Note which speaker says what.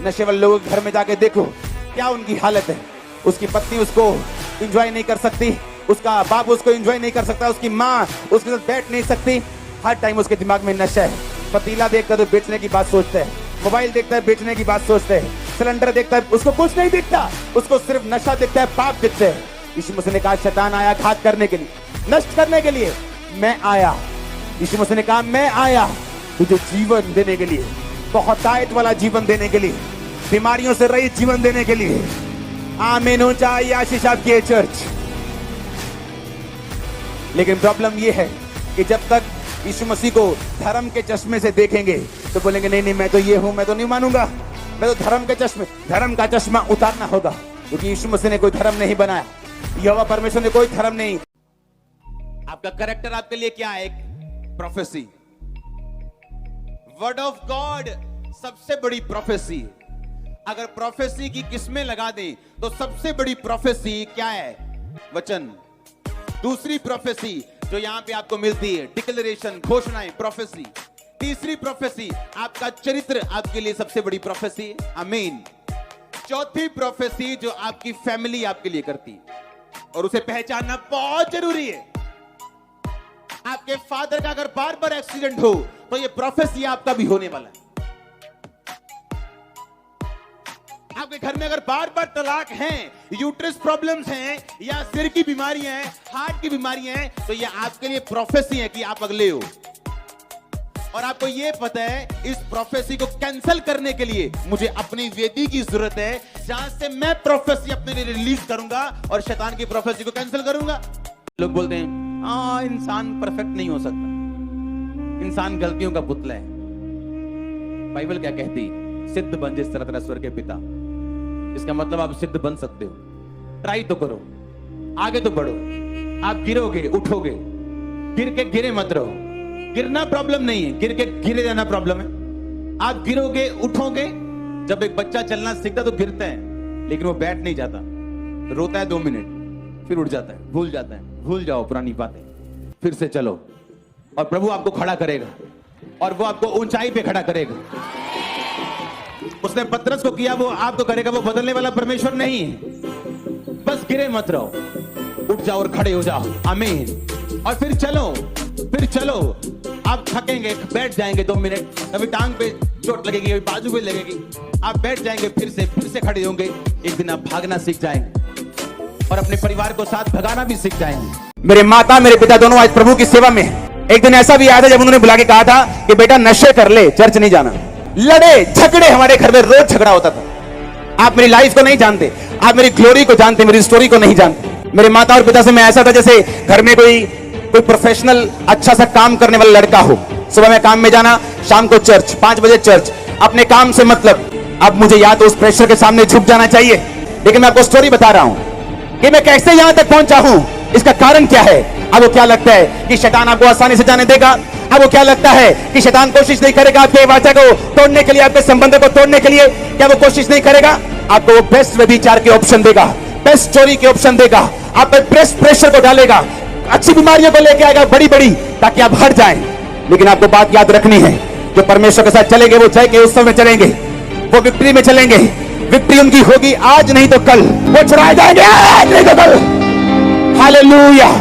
Speaker 1: नशे वाले लोगों के घर में जाके देखो क्या उनकी हालत है। उसकी पत्नी उसको एंजॉय नहीं कर सकती, उसका बाप उसको एंजॉय नहीं कर सकता, उसकी माँ उसके साथ बैठ नहीं सकती। हर टाइम उसके दिमाग में नशा है। पतीला देखता है तो बेचने की बात सोचता है, मोबाइल देखता है बेचने की बात सोचता है, सिलेंडर देखता है उसको कुछ नहीं दिखता, उसको सिर्फ नशा दिखता है, पाप दिखता है। यीशु मसीह ने कहा शैतान आया घात करने के लिए, नष्ट करने के लिए, मैं आया। यीशु मसीह ने कहा मैं आया तुझे जीवन देने के लिए, बहुतायत वाला जीवन देने के लिए, बीमारियों से रहित जीवन देने के लिए। आमीन हो जाए आशीष आपकी है चर्च। लेकिन प्रॉब्लम यह है कि जब तक यीशु मसीह को धर्म के चश्मे से देखेंगे तो बोलेंगे नहीं नहीं मैं तो ये हूं, मैं तो नहीं मानूंगा, मैं तो धर्म का चश्मा उतारना होगा, क्योंकि यीशु मसीह ने कोई धर्म नहीं बनाया, यहोवा परमेश्वर ने कोई धर्म नहीं। आपका कैरेक्टर आपके लिए क्या है? एक प्रोफेसी। वर्ड ऑफ गॉड सबसे बड़ी प्रोफेसी। अगर प्रोफेसी की किस्में लगा दें तो सबसे बड़ी प्रोफेसी क्या है? वचन। दूसरी प्रोफेसी जो यहां पे आपको मिलती है डिक्लेरेशन, घोषणाएं, प्रोफेसी। तीसरी प्रोफेसी आपका चरित्र आपके लिए सबसे बड़ी प्रोफेसी है। आमीन। चौथी प्रोफेसी जो आपकी फैमिली आपके लिए करती है, और उसे पहचानना बहुत जरूरी है। आपके फादर का अगर बार बार एक्सीडेंट हो तो ये प्रोफेसी आपका भी होने वाला है। आपके घर में अगर बार बार तलाक हैं, यूट्रस प्रॉब्लम्स हैं, या सिर की बीमारियां हैं, हार्ट की बीमारियां हैं, तो ये आपके लिए प्रोफेसी है कि आप अगले हो। और आपको ये पता है इस प्रोफेसी को कैंसिल करने के लिए मुझे अपनी वेदी की जरूरत है, जहां से मैं प्रोफेसी अपने लिए रिलीज करूंगा और शैतान की प्रोफेसी को कैंसिल करूंगा। लोग बोलते हैं इंसान परफेक्ट नहीं हो सकता, इंसान गलतियों का पुतला है। बाइबल क्या कहती है? सिद्ध बन जिस तरह तेरा स्वर्ग के पिता। इसका मतलब आप सिद्ध बन सकते हो, ट्राई तो करो, आगे तो बढ़ो। आप गिरोगे उठोगे, गिर के गिरे मत रहो। गिरना प्रॉब्लम नहीं है, गिर के गिरे जाना प्रॉब्लम है। आप गिरोगे उठोगे। जब एक बच्चा चलना सीखता तो गिरता है, लेकिन वो बैठ नहीं जाता, रोता है 2 मिनट, फिर उठ जाता है, भूल जाता है। भूल जाओ पुरानी बातें, फिर से चलो, और प्रभु आपको खड़ा करेगा, और वो आपको ऊंचाई पे खड़ा करेगा। उसने पतरस को किया, वो आपको करेगा। वो बदलने वाला परमेश्वर नहीं है। बस गिरे मत रहो, उठ जाओ और खड़े हो जाओ। आमीन। और फिर चलो। आप थकेंगे, बैठ जाएंगे 2 मिनट, कभी टांग पे चोट लगेगी, कभी बाजू पे लगेगी, आप बैठ जाएंगे, फिर से खड़े होंगे। एक दिन आप भागना सीख जाएंगे और अपने परिवार को साथ भगाना भी सीख जाएंगे। मेरे माता मेरे पिता दोनों आज प्रभु की सेवा में हैं। एक दिन ऐसा भी आया था जब उन्होंने बुला के कहा था कि बेटा नशे कर ले, चर्च नहीं जाना। लड़े झगड़े, हमारे घर में रोज झगड़ा होता था। आप मेरी लाइफ को नहीं जानते, आप मेरी ग्लोरी को जानते, मेरी स्टोरी को नहीं जानते। मेरे माता और पिता से मैं ऐसा था जैसे घर में कोई प्रोफेशनल अच्छा सा काम करने वाला लड़का हो। सुबह में काम में जाना, शाम को चर्च, 5 बजे चर्च, अपने काम से मतलब। अब मुझे या तो उस प्रेशर के सामने झुक जाना चाहिए, लेकिन मैं आपको स्टोरी बता रहा हूं कि मैं कैसे यहां तक पहुंचा हूं, इसका कारण क्या है। अब वो क्या लगता है कि शैतान आपको आसानी से जाने देगा? अब वो क्या लगता है कि शैतान कोशिश नहीं करेगा आपके वाचा को तोड़ने के लिए, आपके संबंध को तोड़ने के लिए? क्या वो कोशिश नहीं करेगा? आपको वो बेस्ट व्यभिचार के ऑप्शन देगा, बेस्ट चोरी के ऑप्शन देगा, आप पर बेस्ट प्रेशर को डालेगा, अच्छी बीमारियों को लेके आएगा बड़ी बड़ी, ताकि आप हट जाएं। लेकिन आपको बात याद रखनी है, जो परमेश्वर के साथ चलेंगे वो जय के उत्सव में चलेंगे, वो विक्ट्री में चलेंगे। विक्ट्री उनकी होगी आज नहीं तो कल, वो चुराए जाएंगे आज नहीं तो कल। हालेलुया।